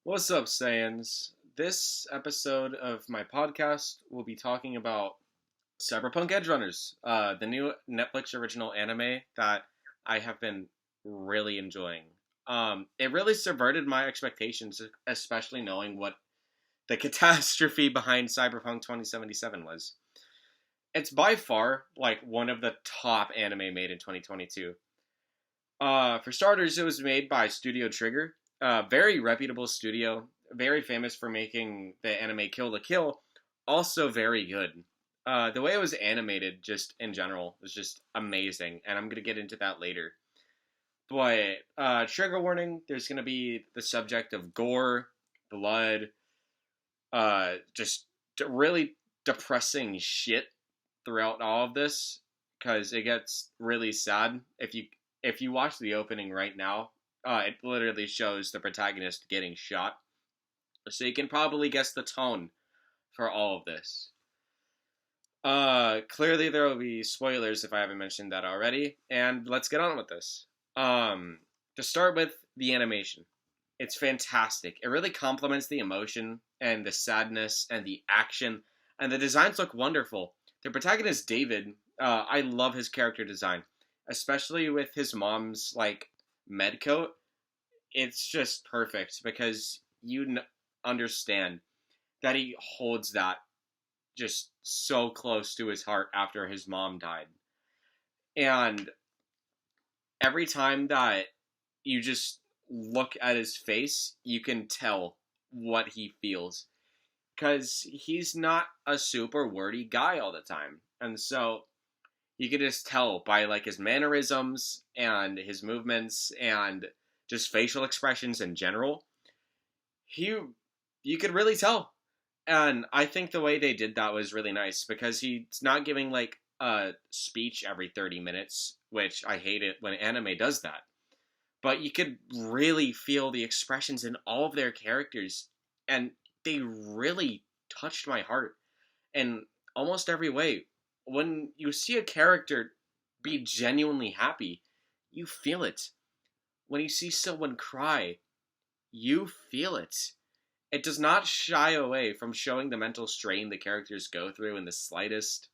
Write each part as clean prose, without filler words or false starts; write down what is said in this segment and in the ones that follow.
What's up, Saiyans? This episode of my podcast will be talking about Cyberpunk Edgerunners, the new Netflix original anime that I have been really enjoying. It really subverted my expectations, especially knowing what the catastrophe behind Cyberpunk 2077 was. It's by far like one of the top anime made in 2022. For starters, it was made by Studio Trigger, a very reputable studio, very famous for making the anime Kill la Kill, also very good. The way it was animated, just in general, was just amazing, and I'm gonna get into that later. But trigger warning: there's gonna be the subject of gore, blood, just really depressing shit throughout all of this, because it gets really sad if you watch the opening right now. It literally shows the protagonist getting shot, so you can probably guess the tone for all of this. Clearly there will be spoilers if I haven't mentioned that already, and let's get on with this. To start with, the animation. It's fantastic. It really complements the emotion and the sadness and the action, and the designs look wonderful. The protagonist David, I love his character design, especially with his mom's med coat. It's just perfect because understand that he holds that just so close to his heart after his mom died. And every time that you just look at his face, you can tell what he feels. Because he's not a super wordy guy all the time. And so you can just tell by his mannerisms and his movements and just facial expressions in general. You could really tell. And I think the way they did that was really nice because he's not giving a speech every 30 minutes, which I hate it when anime does that. But you could really feel the expressions in all of their characters, and they really touched my heart in almost every way. When you see a character be genuinely happy, you feel it. When you see someone cry, you feel it. It does not shy away from showing the mental strain the characters go through in the slightest.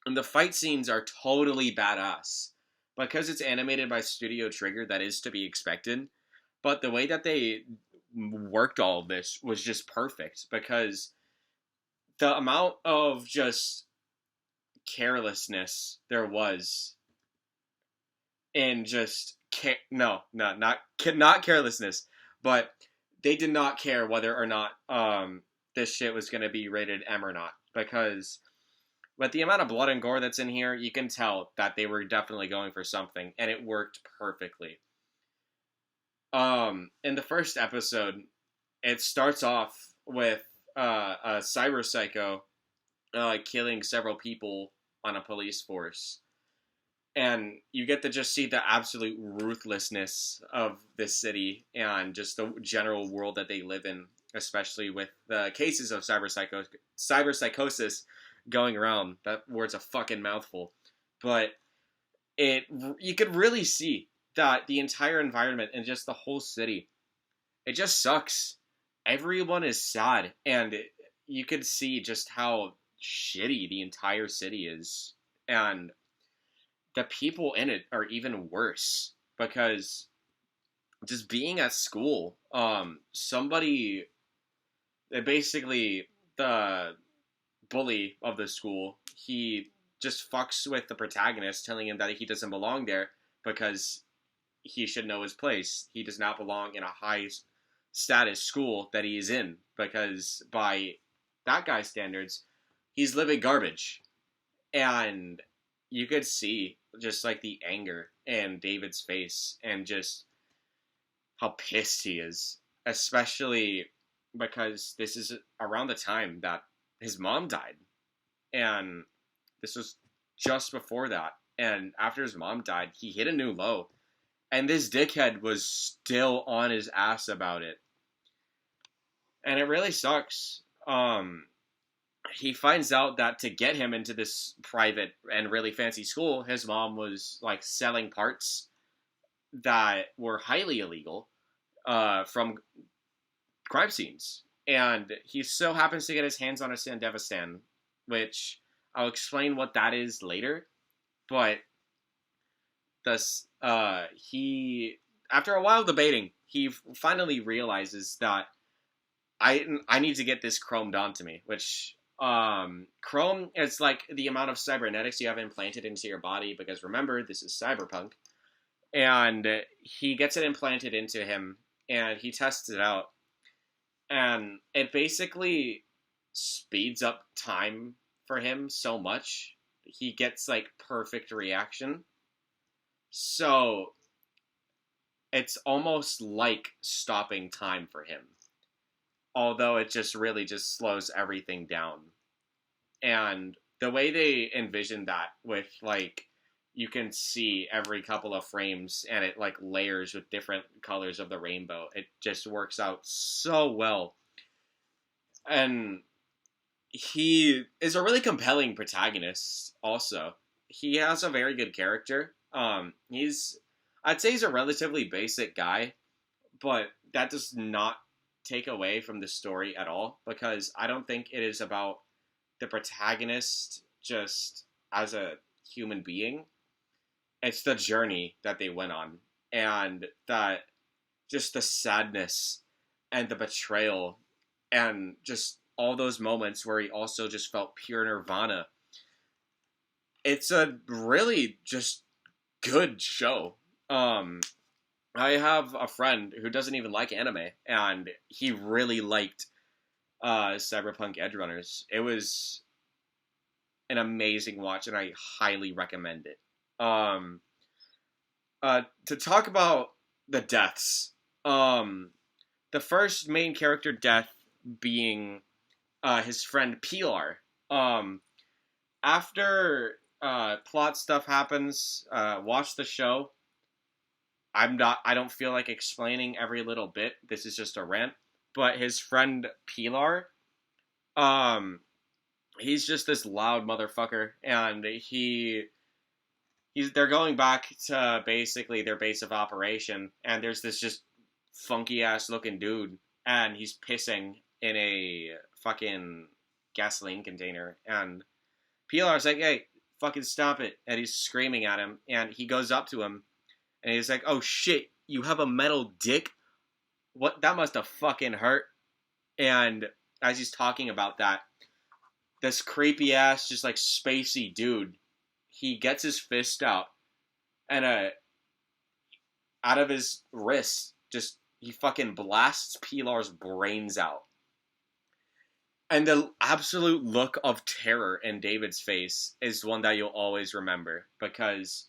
And the fight scenes are totally badass. Because it's animated by Studio Trigger, that is to be expected. But the way that they worked all of this was just perfect. Because the amount of just carelessness there was in just not carelessness, but they did not care whether or not this shit was going to be rated M or not, because with the amount of blood and gore that's in here, you can tell that they were definitely going for something, and it worked perfectly. In the first episode, it starts off with a cyber psycho killing several people on a police force. And you get to just see the absolute ruthlessness of this city and just the general world that they live in, especially with the cases of cyber psychosis going around. That word's a fucking mouthful. But you could really see that the entire environment and just the whole city, it just sucks. Everyone is sad, and you could see just how shitty the entire city is. And the people in it are even worse because just being at school, somebody, basically the bully of the school, he just fucks with the protagonist, telling him that he doesn't belong there because he should know his place. He does not belong in a high status school that he is in, because by that guy's standards, he's living garbage. And you could see just the anger in David's face and just how pissed he is, especially because this is around the time that his mom died. And this was just before that. And after his mom died, he hit a new low. And this dickhead was still on his ass about it. And it really sucks. He finds out that to get him into this private and really fancy school, his mom was selling parts that were highly illegal from crime scenes. And he so happens to get his hands on a Sandevistan, which I'll explain what that is later. But he, after a while debating, he finally realizes that I need to get this chromed onto me, which chrome is like the amount of cybernetics you have implanted into your body, because remember, this is cyberpunk. And he gets it implanted into him, and he tests it out, and it basically speeds up time for him so much. He gets like perfect reaction. So it's almost like stopping time for him. Although it just really just slows everything down. And the way they envision that with like, you can see every couple of frames and it like layers with different colors of the rainbow. It just works out so well. And he is a really compelling protagonist also. He has a very good character. I'd say he's a relatively basic guy, but that does not take away from the story at all, because I don't think it is about the protagonist just as a human being. It's the journey that they went on, and that just the sadness and the betrayal and just all those moments where he also just felt pure nirvana. It's a really just good show. I have a friend who doesn't even like anime, and he really liked Cyberpunk Edgerunners. It was an amazing watch, and I highly recommend it. To talk about the deaths, the first main character death being his friend Pilar. After plot stuff happens, watch the show. I don't feel like explaining every little bit. This is just a rant. But his friend Pilar, he's just this loud motherfucker, and they're going back to basically their base of operation, and there's this just funky ass looking dude, and he's pissing in a fucking gasoline container, and Pilar's like, "Hey, fucking stop it," and he's screaming at him, and he goes up to him, and he's like, "Oh shit, you have a metal dick? What? That must have fucking hurt." And as he's talking about that, this creepy ass, just like spacey dude, he gets his fist out, and out of his wrist, just he fucking blasts Pilar's brains out. And the absolute look of terror in David's face is one that you'll always remember, because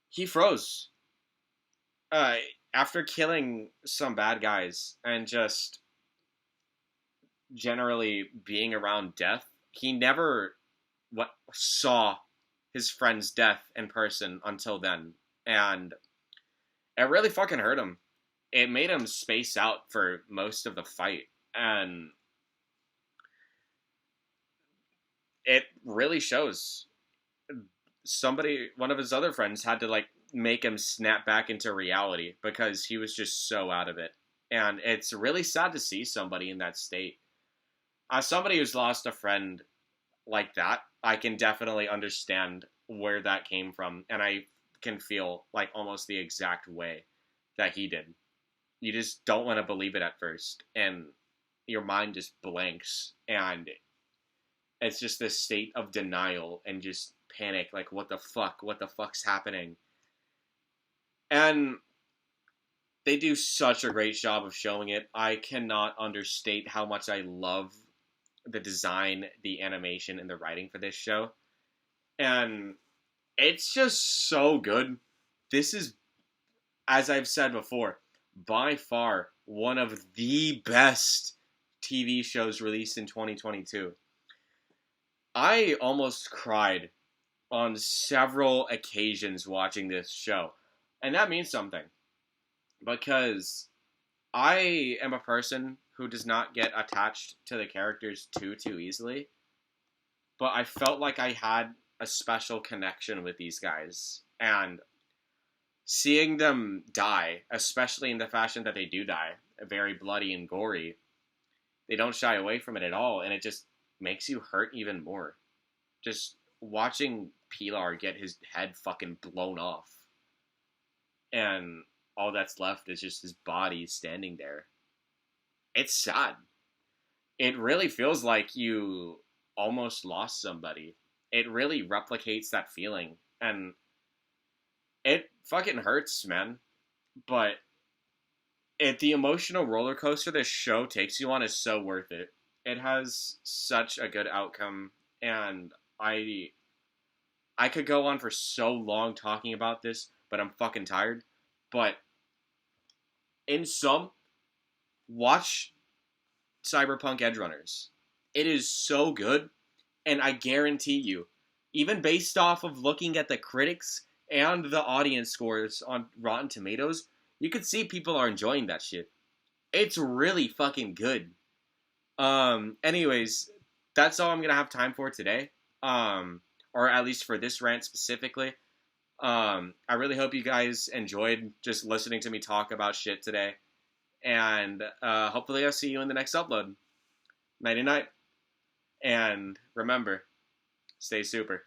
he froze. After killing some bad guys and just generally being around death, he never saw his friend's death in person until then. And it really fucking hurt him. It made him space out for most of the fight. And it really shows. One of his other friends had to like make him snap back into reality because he was just so out of it. And it's really sad to see somebody in that state. As somebody who's lost a friend like that, I can definitely understand where that came from, and I can feel like almost the exact way that he did. You just don't want to believe it at first, and your mind just blanks, and it's just this state of denial and just panic, like, what the fuck's happening? And they do such a great job of showing it. I cannot understate how much I love the design, the animation, and the writing for this show. And it's just so good. This is, as I've said before, by far one of the best TV shows released in 2022. I almost cried on several occasions watching this show. And that means something. Because I am a person who does not get attached to the characters too easily. But I felt like I had a special connection with these guys. And seeing them die, especially in the fashion that they do die, very bloody and gory, they don't shy away from it at all, and it just makes you hurt even more. Just watching Pilar get his head fucking blown off, and all that's left is just his body standing there. It's sad. It really feels like you almost lost somebody. It really replicates that feeling, and it fucking hurts, man. But the emotional roller coaster this show takes you on is so worth it. It has such a good outcome, and I could go on for so long talking about this, but I'm fucking tired. But in sum, watch Cyberpunk Edgerunners. It is so good, and I guarantee you, even based off of looking at the critics and the audience scores on Rotten Tomatoes, you could see people are enjoying that shit. It's really fucking good. Anyways, that's all I'm gonna have time for today. Or at least for this rant specifically. I really hope you guys enjoyed just listening to me talk about shit today. And hopefully I'll see you in the next upload. Nighty night. And remember, stay super.